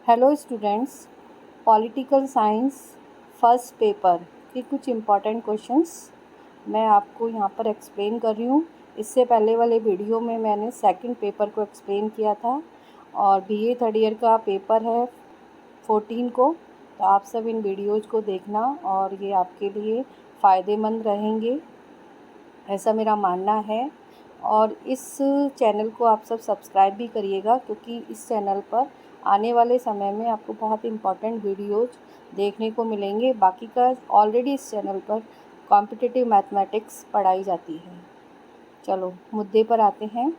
Hello students, political science first paper के कुछ important questions मैं आपको यहाँ पर एक्सप्लेन कर रही हूँ। इससे पहले वाले वीडियो में मैंने सेकंड पेपर को एक्सप्लेन किया था और बीए थर्ड ईयर का पेपर है 14 को। तो आप सब इन वीडियोज़ को देखना और ये आपके लिए फ़ायदेमंद रहेंगे, ऐसा मेरा मानना है। और इस चैनल को आप सब सब्सक्राइब भी करिएगा, क्योंकि इस चैनल पर आने वाले समय में आपको बहुत इम्पोर्टेंट वीडियोज़ देखने को मिलेंगे। बाकी का ऑलरेडी इस चैनल पर कॉम्पिटिटिव मैथमेटिक्स पढ़ाई जाती है। चलो मुद्दे पर आते हैं।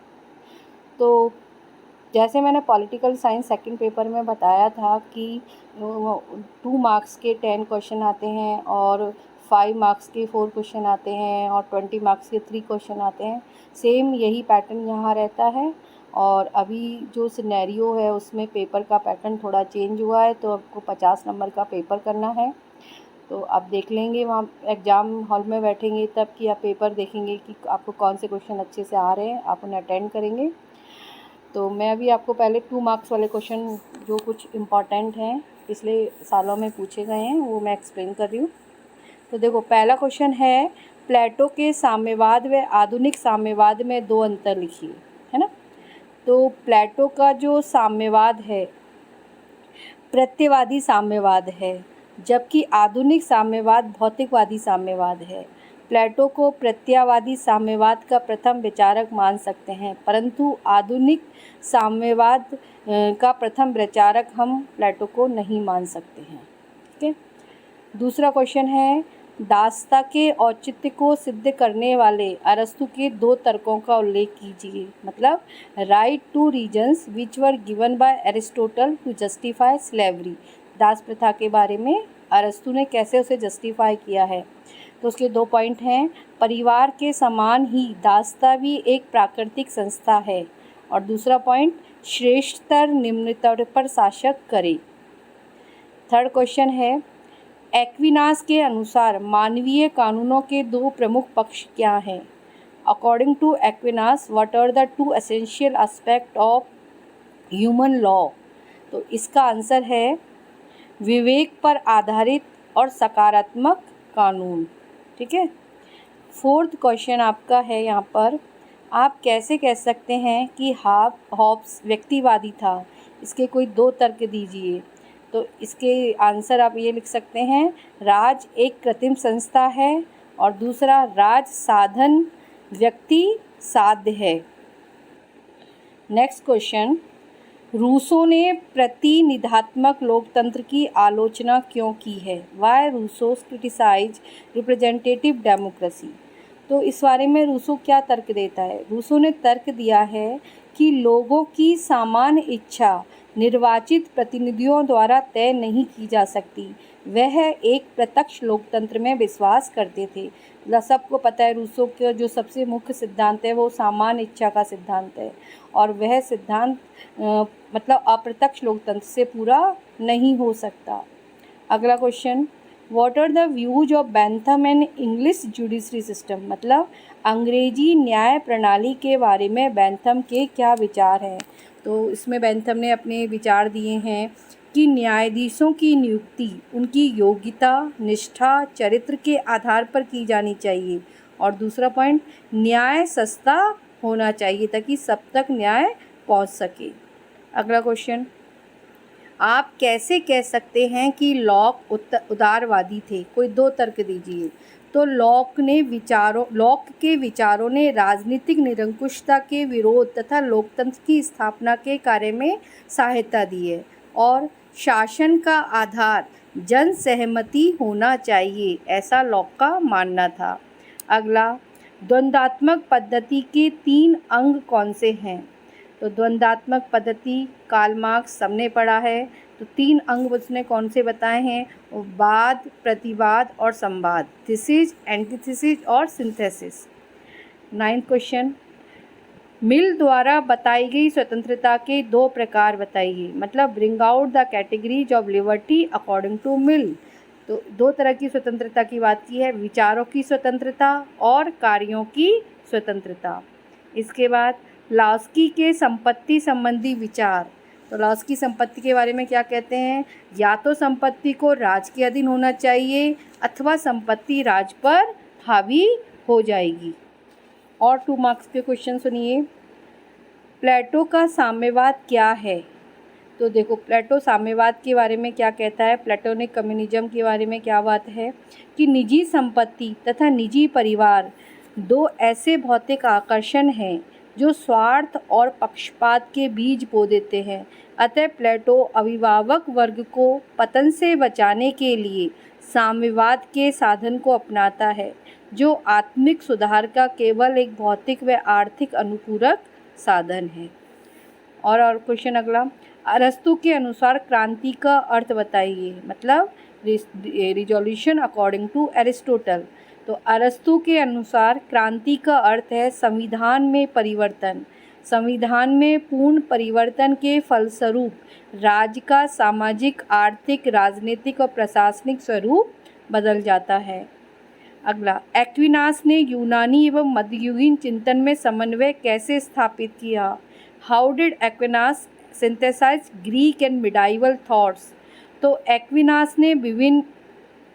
तो जैसे मैंने पॉलिटिकल साइंस सेकंड पेपर में बताया था कि 2 मार्क्स के 10 क्वेश्चन आते हैं और 5 मार्क्स के 4 क्वेश्चन आते हैं और 20 मार्क्स के 3 क्वेश्चन आते हैं। सेम यही पैटर्न यहाँ रहता है। और अभी जो सिनेरियो है उसमें पेपर का पैटर्न थोड़ा चेंज हुआ है, तो आपको 50 नंबर का पेपर करना है। तो आप देख लेंगे, वहाँ एग्ज़ाम हॉल में बैठेंगे तब कि आप पेपर देखेंगे कि आपको कौन से क्वेश्चन अच्छे से आ रहे हैं, आप उन्हें अटेंड करेंगे। तो मैं अभी आपको पहले 2 मार्क्स वाले क्वेश्चन जो कुछ इम्पॉर्टेंट हैं, पिछले सालों में पूछे गए हैं, वो मैं एक्सप्लेन कर रही हूँ। तो देखो, पहला क्वेश्चन है, प्लेटो के साम्यवाद व आधुनिक साम्यवाद में 2 अंतर लिखिए, है ना। तो प्लेटो का जो साम्यवाद है प्रत्ययवादी साम्यवाद है, जबकि आधुनिक साम्यवाद भौतिकवादी साम्यवाद है। प्लेटो को प्रत्ययवादी साम्यवाद का प्रथम विचारक मान सकते हैं, परंतु आधुनिक साम्यवाद का प्रथम विचारक हम प्लेटो को नहीं मान सकते हैं। ठीक है। दूसरा क्वेश्चन है, दास्ता के औचित्य को सिद्ध करने वाले अरस्तु के 2 तर्कों का उल्लेख कीजिए। मतलब, write 2 reasons which were given by Aristotle to justify slavery. दास प्रथा के बारे में अरस्तु ने कैसे उसे जस्टिफाई किया है। तो उसके 2 पॉइंट हैं, परिवार के समान ही दास्ता भी एक प्राकृतिक संस्था है, और दूसरा पॉइंट, श्रेष्ठतर निम्नतर पर शासक करे। थर्ड क्वेश्चन है, एक्विनास के अनुसार मानवीय कानूनों के 2 प्रमुख पक्ष क्या हैं। According to Aquinas, what are the 2 essential aspect of human law. तो इसका आंसर है विवेक पर आधारित और सकारात्मक कानून। ठीक है। फोर्थ क्वेश्चन आपका है यहाँ पर, आप कैसे कह सकते हैं कि हॉब्स व्यक्तिवादी था। इसके कोई 2 तर्क दीजिए। तो इसके आंसर आप ये लिख सकते हैं, राज एक कृत्रिम संस्था है, और दूसरा, राज साधन व्यक्ति साध्य है। नेक्स्ट क्वेश्चन, रूसो ने प्रतिनिधात्मक लोकतंत्र की आलोचना क्यों की है। Why Rousseau criticise representative democracy. तो इस बारे में रूसो क्या तर्क देता है। रूसो ने तर्क दिया है कि लोगों की सामान्य इच्छा निर्वाचित प्रतिनिधियों द्वारा तय नहीं की जा सकती। वह एक प्रत्यक्ष लोकतंत्र में विश्वास करते थे। मतलब सबको पता है रूसो का जो सबसे मुख्य सिद्धांत है वो सामान्य इच्छा का सिद्धांत है, और वह सिद्धांत मतलब अप्रत्यक्ष लोकतंत्र से पूरा नहीं हो सकता। अगला question, what are the views of Bentham and English judiciary system. मतलब अंग्रेजी न्याय प्रणाली के बारे में बेंथम के क्या विचार हैं। तो इसमें बेंथम ने अपने विचार दिए हैं कि न्यायाधीशों की नियुक्ति उनकी योग्यता, निष्ठा, चरित्र के आधार पर की जानी चाहिए, और दूसरा पॉइंट, न्याय सस्ता होना चाहिए ताकि सब तक न्याय पहुंच सके। अगला क्वेश्चन, आप कैसे कह सकते हैं कि लॉक उदारवादी थे। कोई 2 तर्क दीजिए। तो लॉक के विचारों ने राजनीतिक निरंकुशता के विरोध तथा लोकतंत्र की स्थापना के कार्य में सहायता दी है, और शासन का आधार जन सहमति होना चाहिए, ऐसा लॉक का मानना था। अगला, द्वंद्वात्मक पद्धति के 3 अंग कौन से हैं। तो द्वंद्वात्मक पद्धति कार्ल मार्क्स सबने पढ़ा है। तो 3 अंग उसने कौन से बताए हैं, वाद, प्रतिवाद और संवाद, थीसिस, एंटीथीसिस और सिंथेसिस। 9th क्वेश्चन, मिल द्वारा बताई गई स्वतंत्रता के 2 प्रकार बताइए। मतलब bring out the categories of liberty according to Mill. तो 2 तरह की स्वतंत्रता की बात की है, विचारों की स्वतंत्रता और कार्यों की स्वतंत्रता। इसके बाद लास्की के संपत्ति संबंधी विचार। तो तो लॉस की संपत्ति के बारे में क्या कहते हैं? या तो संपत्ति को राज के अधीन होना चाहिए अथवा संपत्ति राज पर हावी हो जाएगी। और 2 मार्क्स के क्वेश्चन सुनिए। प्लेटो का साम्यवाद क्या है? तो देखो, प्लेटो साम्यवाद के बारे में क्या कहता है? प्लेटोनिक कम्युनिज्म के बारे में क्या बात है कि निजी संपत्ति तथा निजी परिवार दो ऐसे भौतिक आकर्षण हैं जो स्वार्थ और पक्षपात के बीज बो देते हैं। अतः प्लेटो अभिभावक वर्ग को पतन से बचाने के लिए साम्यवाद के साधन को अपनाता है, जो आत्मिक सुधार का केवल एक भौतिक व आर्थिक अनुपूरक साधन है। और क्वेश्चन अगला, अरस्तु के अनुसार क्रांति का अर्थ बताइए। मतलब रिजोल्यूशन अकॉर्डिंग टू एरिस्टोटल। तो अरस्तु के अनुसार क्रांति का अर्थ है संविधान में परिवर्तन। संविधान में पूर्ण परिवर्तन के फलस्वरूप राज्य का सामाजिक, आर्थिक, राजनीतिक और प्रशासनिक स्वरूप बदल जाता है। अगला, एक्विनास ने यूनानी एवं मध्ययुगीन चिंतन में समन्वय कैसे स्थापित किया? How did Aquinas synthesise Greek and medieval thoughts? तो एक्विनास ने विभिन्न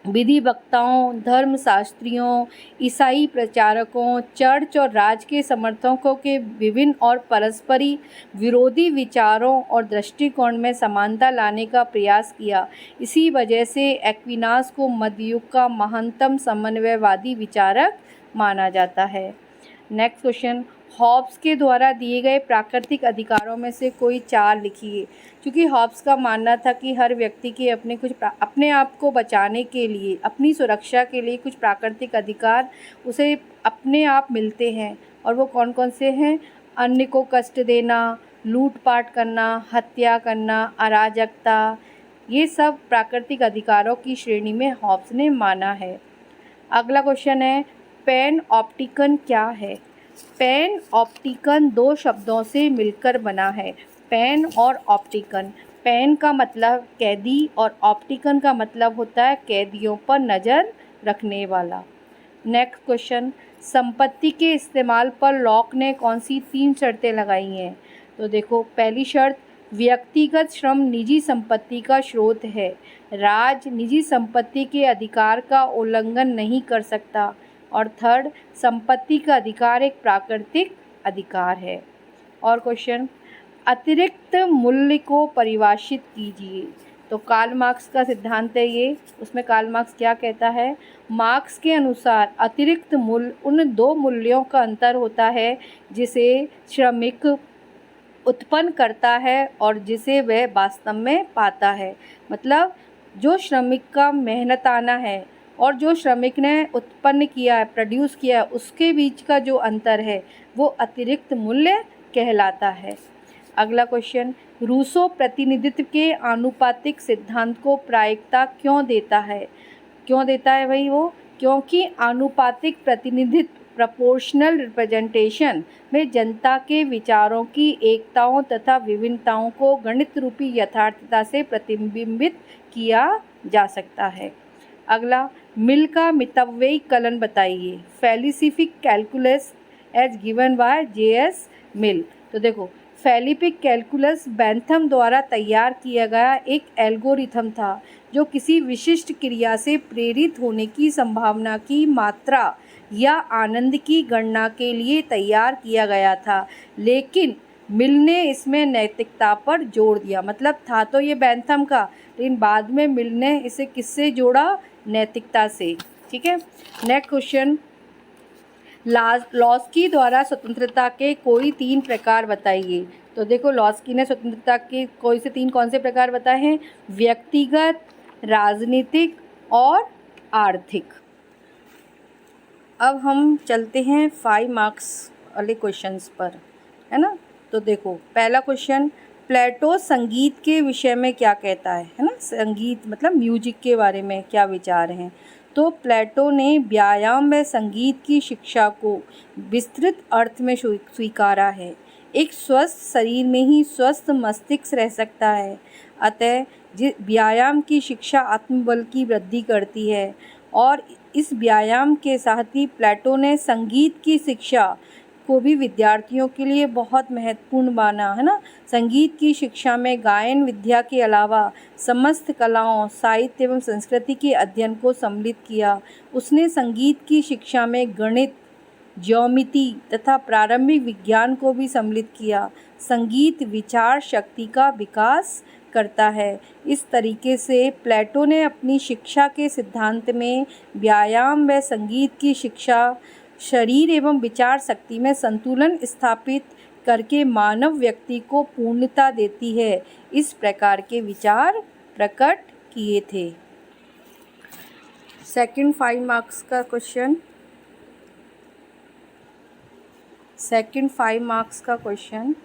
विधि वक्ताओं, धर्मशास्त्रियों, ईसाई प्रचारकों, चर्च और राज के समर्थकों के विभिन्न और परस्परी विरोधी विचारों और दृष्टिकोण में समानता लाने का प्रयास किया। इसी वजह से एक्विनास को मध्ययुग का महानतम समन्वयवादी विचारक माना जाता है। नेक्स्ट क्वेश्चन, हॉब्स के द्वारा दिए गए प्राकृतिक अधिकारों में से कोई 4 लिखिए। क्योंकि हॉब्स का मानना था कि हर व्यक्ति के अपने आप को बचाने के लिए, अपनी सुरक्षा के लिए कुछ प्राकृतिक अधिकार उसे अपने आप मिलते हैं। और वो कौन कौन से हैं? अन्य को कष्ट देना, लूटपाट करना, हत्या करना, अराजकता, ये सब प्राकृतिक अधिकारों की श्रेणी में हॉब्स ने माना है। अगला क्वेश्चन है, पैनऑप्टिकन क्या है? पैनऑप्टिकन 2 शब्दों से मिलकर बना है, पैन और ऑप्टिकन। पैन का मतलब कैदी और ऑप्टिकन का मतलब होता है कैदियों पर नज़र रखने वाला। नेक्स्ट क्वेश्चन, संपत्ति के इस्तेमाल पर लॉक ने कौन सी 3 शर्तें लगाई हैं? तो देखो, पहली शर्त, व्यक्तिगत श्रम निजी संपत्ति का स्रोत है। राज निजी संपत्ति के अधिकार का उल्लंघन नहीं कर सकता। और थर्ड, संपत्ति का अधिकार एक प्राकृतिक अधिकार है। और क्वेश्चन, अतिरिक्त मूल्य को परिभाषित कीजिए। तो कार्ल मार्क्स का सिद्धांत है ये। उसमें कार्ल मार्क्स क्या कहता है? मार्क्स के अनुसार अतिरिक्त मूल्य उन 2 मूल्यों का अंतर होता है जिसे श्रमिक उत्पन्न करता है और जिसे वह वास्तव में पाता है। मतलब जो श्रमिक का मेहनताना है और जो श्रमिक ने उत्पन्न किया है, प्रोड्यूस किया है, उसके बीच का जो अंतर है वो अतिरिक्त मूल्य कहलाता है। अगला क्वेश्चन, रूसो प्रतिनिधित्व के आनुपातिक सिद्धांत को प्रायिकता क्यों देता है? क्यों देता है भाई वो? क्योंकि आनुपातिक प्रतिनिधित्व, प्रोपोर्शनल रिप्रेजेंटेशन में जनता के विचारों की एकताओं तथा विभिन्नताओं को गणित रूपी यथार्थता से प्रतिबिंबित किया जा सकता है। अगला, मिल का मितव्ययीकरण बताइए। Felicific calculus as given by J.S. Mill. तो देखो, फैलिपिक कैलकुलस बेंथम द्वारा तैयार किया गया एक एल्गोरिथम था जो किसी विशिष्ट क्रिया से प्रेरित होने की संभावना की मात्रा या आनंद की गणना के लिए तैयार किया गया था, लेकिन मिल ने इसमें नैतिकता पर जोर दिया। मतलब था तो ये बेंथम का, लेकिन बाद में मिल ने इसे किससे जोड़ा? नैतिकता से। ठीक है। नेक्स्ट क्वेश्चन, लॉस्की द्वारा स्वतंत्रता के कोई 3 प्रकार बताइए। तो देखो, लॉस्की ने स्वतंत्रता के कोई से 3 कौन से प्रकार बताए हैं? व्यक्तिगत, राजनीतिक और आर्थिक। अब हम चलते हैं 5 मार्क्स वाले क्वेश्चंस पर, है ना। तो देखो, पहला क्वेश्चन, प्लेटो संगीत के विषय में क्या कहता है ना। संगीत मतलब म्यूजिक के बारे में क्या विचार हैं? तो प्लेटो ने व्यायाम व संगीत की शिक्षा को विस्तृत अर्थ में स्वीकारा है। एक स्वस्थ शरीर में ही स्वस्थ मस्तिष्क रह सकता है। अतः व्यायाम की शिक्षा आत्मबल की वृद्धि करती है और इस व्यायाम के साथ ही प्लेटो ने संगीत की शिक्षा को भी विद्यार्थियों के लिए बहुत महत्वपूर्ण माना, है ना। संगीत की शिक्षा में गायन विद्या के अलावा समस्त कलाओं, साहित्य एवं संस्कृति के अध्ययन को सम्मिलित किया। उसने संगीत की शिक्षा में गणित, ज्योमिति तथा प्रारंभिक विज्ञान को भी सम्मिलित किया। संगीत विचार शक्ति का विकास करता है। इस तरीके से प्लेटो ने अपनी शिक्षा के सिद्धांत में व्यायाम व संगीत की शिक्षा शरीर एवं विचार शक्ति में संतुलन स्थापित करके मानव व्यक्ति को पूर्णता देती है, इस प्रकार के विचार प्रकट किए थे। सेकंड 5 मार्क्स का क्वेश्चन,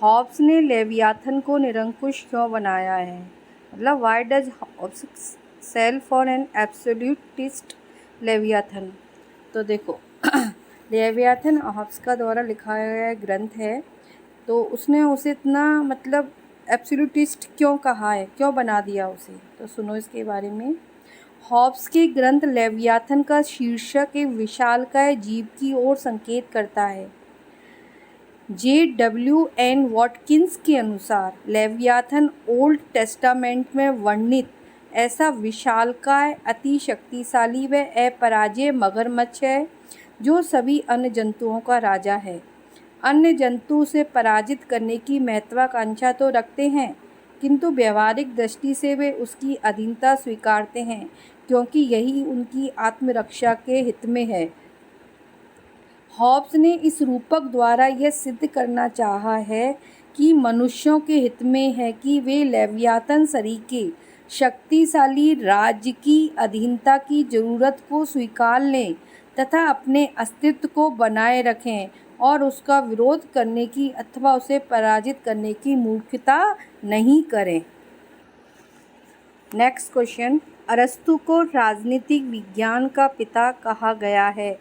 हॉब्स ने लेवियाथन को निरंकुश क्यों बनाया है? मतलब why does Hobbes sell for an absolutist Leviathan? तो देखो लेवियाथन हॉब्स का द्वारा लिखा गया ग्रंथ है, तो उसने उसे इतना मतलब एब्सोल्यूटिस्ट क्यों कहा है, क्यों बना दिया उसे? तो सुनो इसके बारे में। हॉब्स के ग्रंथ लेवियाथन का शीर्षक एक विशालकाय जीव की ओर संकेत करता है। JWN वॉटकिंस के अनुसार लेवियाथन ओल्ड टेस्टामेंट में वर्णित ऐसा विशालकाय, अति शक्तिशाली व अपराजेय मगरमच्छ है जो सभी अन्य जंतुओं का राजा है। अन्य जंतु उसे पराजित करने की महत्वाकांक्षा तो रखते हैं, किंतु व्यवहारिक दृष्टि से वे उसकी अधीनता स्वीकारते हैं, क्योंकि यही उनकी आत्मरक्षा के हित में है। हॉब्स ने इस रूपक द्वारा यह सिद्ध करना चाहा है कि मनुष्यों के हित में है कि वे लेवियाथन सरीखे शक्तिशाली राज्य की अधीनता की जरूरत को स्वीकार लें तथा अपने अस्तित्व को बनाए रखें और उसका विरोध करने की अथवा उसे पराजित करने की मूर्खता नहीं करें। नेक्स्ट क्वेश्चन, अरस्तु को राजनीतिक विज्ञान का पिता कहा गया है,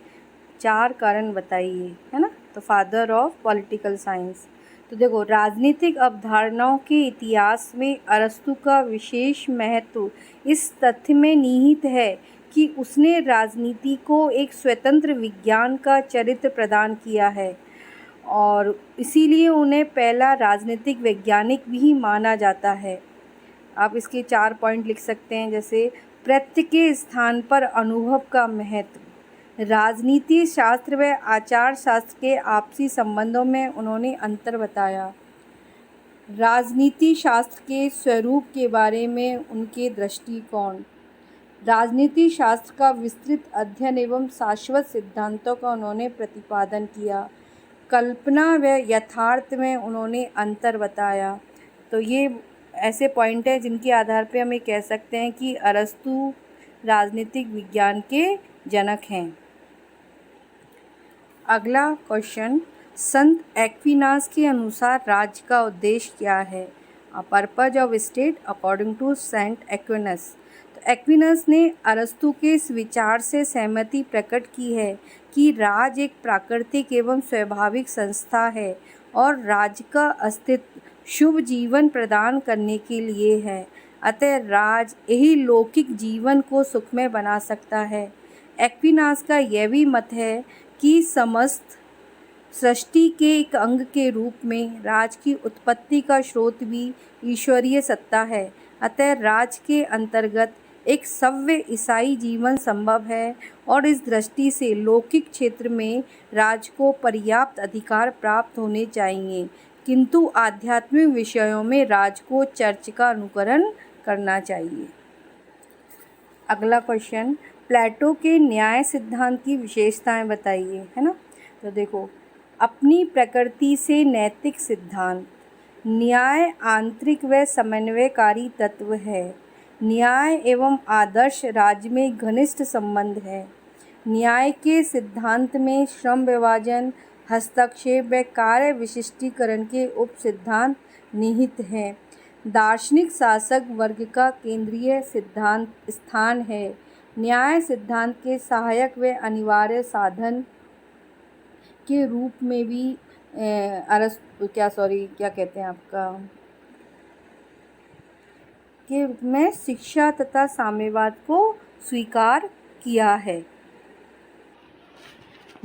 4 कारण बताइए, है ना। तो फादर ऑफ पॉलिटिकल साइंस। तो देखो, राजनीतिक अवधारणाओं के इतिहास में अरस्तु का विशेष महत्व इस तथ्य में निहित है कि उसने राजनीति को एक स्वतंत्र विज्ञान का चरित्र प्रदान किया है और इसीलिए उन्हें पहला राजनीतिक वैज्ञानिक भी माना जाता है। आप इसके 4 पॉइंट लिख सकते हैं, जैसे प्रत्यय के स्थान पर अनुभव का महत्व, राजनीति शास्त्र व आचार शास्त्र के आपसी संबंधों में उन्होंने अंतर बताया, राजनीति शास्त्र के स्वरूप के बारे में उनके दृष्टिकोण, राजनीति शास्त्र का विस्तृत अध्ययन एवं शाश्वत सिद्धांतों का उन्होंने प्रतिपादन किया, कल्पना व यथार्थ में उन्होंने अंतर बताया। तो ये ऐसे पॉइंट हैं जिनके आधार पर हम ये कह सकते हैं कि अरस्तु राजनीतिक विज्ञान के जनक हैं। अगला क्वेश्चन, संत एक्विनास के अनुसार राज्य का उद्देश्य क्या है? Purpose of state according to Saint Aquinas. तो एक्विनस ने अरस्तु के इस विचार से सहमति प्रकट की है कि राज्य एक प्राकृतिक एवं स्वाभाविक संस्था है और राज्य का अस्तित्व शुभ जीवन प्रदान करने के लिए है, अतः राज्य यही लौकिक जीवन को सुखमय बना सकता है। एक्विनास का यह भी मत है कि समस्त सृष्टि के एक अंग के रूप में राज की उत्पत्ति का स्रोत भी ईश्वरीय सत्ता है, अतः राज के अंतर्गत एक सभ्य ईसाई जीवन संभव है और इस दृष्टि से लौकिक क्षेत्र में राज को पर्याप्त अधिकार प्राप्त होने चाहिए, किंतु आध्यात्मिक विषयों में राज को चर्च का अनुकरण करना चाहिए। अगला क्वेश्चन, प्लेटो के न्याय सिद्धांत की विशेषताएं बताइए, है ना। तो देखो, अपनी प्रकृति से नैतिक सिद्धांत, न्याय आंतरिक व समन्वयकारी तत्व है, न्याय एवं आदर्श राज्य में घनिष्ठ संबंध है, न्याय के सिद्धांत में श्रम विभाजन, हस्तक्षेप व कार्य विशिष्टीकरण के उप सिद्धांत निहित हैं, दार्शनिक शासक वर्ग का केंद्रीय सिद्धांत स्थान है, न्याय सिद्धांत के सहायक व अनिवार्य साधन के रूप में भी के रूप में शिक्षा तथा साम्यवाद को स्वीकार किया है।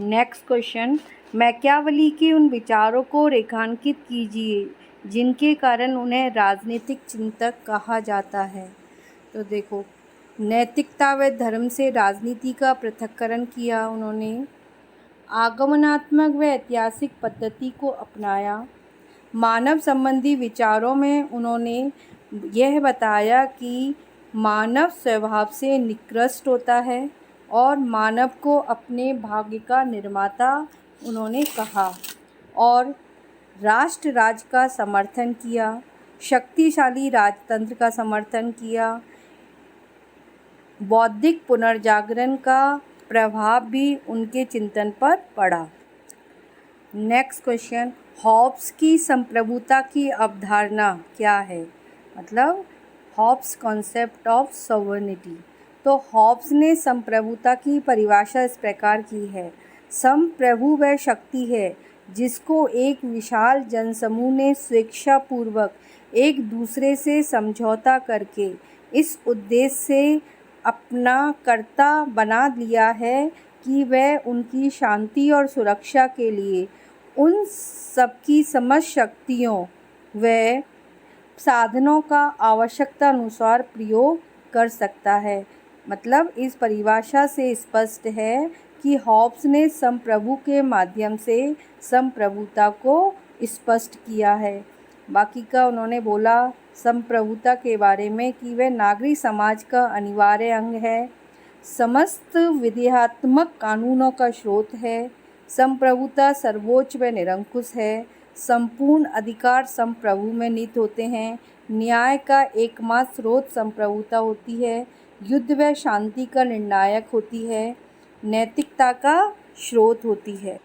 नेक्स्ट क्वेश्चन, मैकियावेली के उन विचारों को रेखांकित कीजिए जिनके कारण उन्हें राजनीतिक चिंतक कहा जाता है। तो देखो, नैतिकता व धर्म से राजनीति का पृथक्करण किया उन्होंने, आगमनात्मक व ऐतिहासिक पद्धति को अपनाया, मानव संबंधी विचारों में उन्होंने यह बताया कि मानव स्वभाव से निकृष्ट होता है और मानव को अपने भाग्य का निर्माता उन्होंने कहा, और राष्ट्र राज्य का समर्थन किया, शक्तिशाली राजतंत्र का समर्थन किया, बौद्धिक पुनर्जागरण का प्रभाव भी उनके चिंतन पर पड़ा। नेक्स्ट क्वेश्चन, हॉब्स की संप्रभुता की अवधारणा क्या है? मतलब हॉब्स कॉन्सेप्ट ऑफ सॉवरेनिटी। तो हॉब्स ने संप्रभुता की परिभाषा इस प्रकार की है: संप्रभु वह शक्ति है जिसको एक विशाल जनसमूह ने स्वेच्छापूर्वक एक दूसरे से समझौता करके इस उद्देश्य से अपना कर्ता बना लिया है कि वह उनकी शांति और सुरक्षा के लिए उन सबकी समस्त शक्तियों व साधनों का आवश्यकता अनुसार प्रयोग कर सकता है। मतलब इस परिभाषा से स्पष्ट है कि हॉब्स ने संप्रभु के माध्यम से संप्रभुता को स्पष्ट किया है। बाकी का उन्होंने बोला संप्रभुता के बारे में कि वह नागरिक समाज का अनिवार्य अंग है, समस्त विधेयात्मक कानूनों का स्रोत है, संप्रभुता सर्वोच्च व निरंकुश है, संपूर्ण अधिकार संप्रभु में निहित होते हैं, न्याय का एकमात्र स्रोत संप्रभुता होती है, युद्ध व शांति का निर्णायक होती है, नैतिकता का स्रोत होती है।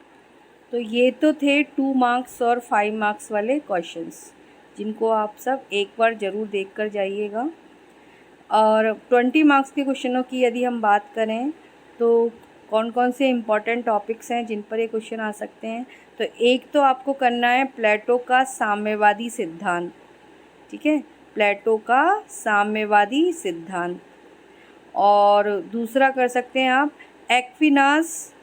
तो ये तो थे 2 मार्क्स और 5 मार्क्स वाले क्वेश्चंस, जिनको आप सब एक बार ज़रूर देख कर जाइएगा। और 20 मार्क्स के क्वेश्चनों की यदि हम बात करें तो कौन कौन से इम्पॉर्टेंट टॉपिक्स हैं जिन पर ये क्वेश्चन आ सकते हैं। तो एक तो आपको करना है प्लेटो का साम्यवादी सिद्धांत, ठीक है, प्लेटो का साम्यवादी सिद्धांत। और दूसरा कर सकते हैं आप एक्विनास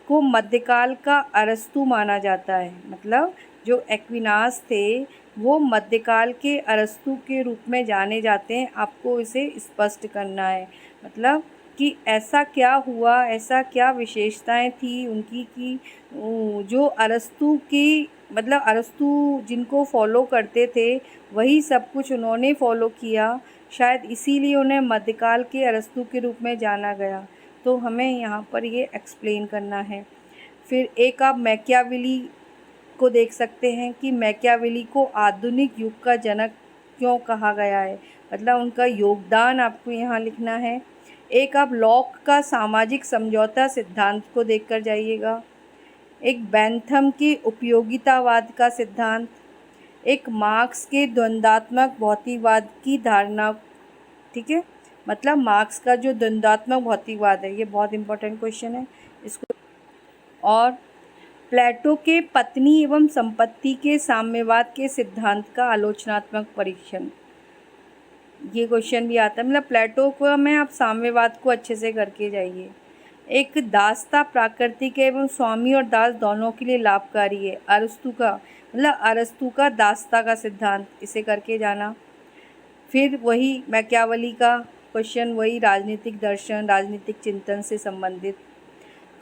को मध्यकाल का अरस्तु माना जाता है। मतलब जो एक्विनास थे वो मध्यकाल के अरस्तु के रूप में जाने जाते हैं, आपको इसे स्पष्ट करना है। मतलब कि ऐसा क्या हुआ, ऐसा क्या विशेषताएं थी उनकी कि जो अरस्तु की, मतलब अरस्तु जिनको फॉलो करते थे वही सब कुछ उन्होंने फॉलो किया, शायद इसीलिए उन्हें मध्यकाल के अरस्तु के रूप में जाना गया। तो हमें यहाँ पर ये एक्सप्लेन करना है। फिर एक आप मैकियावेली को देख सकते हैं कि मैकियावेली को आधुनिक युग का जनक क्यों कहा गया है, मतलब उनका योगदान आपको यहाँ लिखना है। एक आप लॉक का सामाजिक समझौता सिद्धांत को देख कर जाइएगा, एक बेंथम के उपयोगितावाद का सिद्धांत, एक मार्क्स के द्वंद्वात्मक भौतिकवाद की धारणा, ठीक है, मतलब मार्क्स का जो द्वंद्वात्मक भौतिकवाद है, ये बहुत इंपॉर्टेंट क्वेश्चन है इसको। और प्लेटो के पत्नी एवं संपत्ति के साम्यवाद के सिद्धांत का आलोचनात्मक परीक्षण, ये क्वेश्चन भी आता है। मतलब प्लेटो को में आप साम्यवाद को अच्छे से करके जाइए। एक दासता प्राकृतिक एवं स्वामी और दास दोनों के लिए लाभकारी है, अरस्तु का, मतलब अरस्तु का दासता का सिद्धांत, इसे करके जाना। फिर वही मैकियावेली का क्वेश्चन, वही राजनीतिक दर्शन, राजनीतिक चिंतन से संबंधित।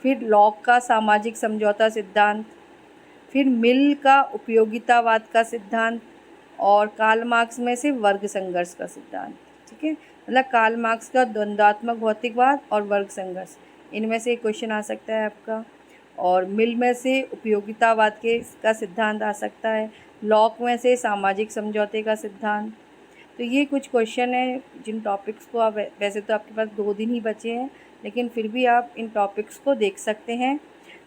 फिर लॉक का सामाजिक समझौता सिद्धांत, फिर मिल का उपयोगितावाद का सिद्धांत, और कार्ल मार्क्स में से वर्ग संघर्ष का सिद्धांत, ठीक है। मतलब कार्ल मार्क्स का द्वंद्वात्मक भौतिकवाद और वर्ग संघर्ष, इनमें से एक क्वेश्चन आ सकता है आपका। और मिल में से उपयोगितावाद का सिद्धांत आ सकता है, लॉक में से सामाजिक समझौते का सिद्धांत। तो ये कुछ क्वेश्चन है जिन टॉपिक्स को आप, वैसे तो आपके पास 2 दिन ही बचे हैं, लेकिन फिर भी आप इन टॉपिक्स को देख सकते हैं।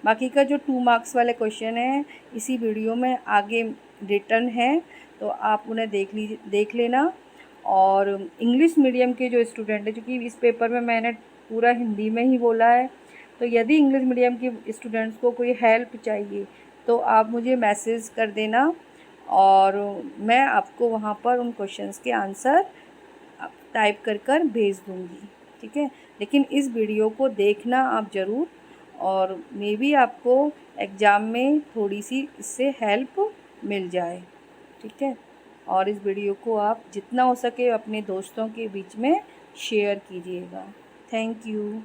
बाकी का जो 2 मार्क्स वाले क्वेश्चन हैं इसी वीडियो में आगे रिटर्न है, तो आप उन्हें देख लेना। और इंग्लिश मीडियम के जो स्टूडेंट हैं, क्योंकि इस पेपर में मैंने पूरा हिंदी में ही बोला है, तो यदि इंग्लिश मीडियम के स्टूडेंट्स को कोई हेल्प चाहिए तो आप मुझे मैसेज कर देना और मैं आपको वहाँ पर उन क्वेश्चंस के आंसर टाइप कर भेज दूँगी, ठीक है। लेकिन इस वीडियो को देखना आप ज़रूर, और मे बी आपको एग्ज़ाम में थोड़ी सी इससे हेल्प मिल जाए। ठीक है, और इस वीडियो को आप जितना हो सके अपने दोस्तों के बीच में शेयर कीजिएगा। Thank you.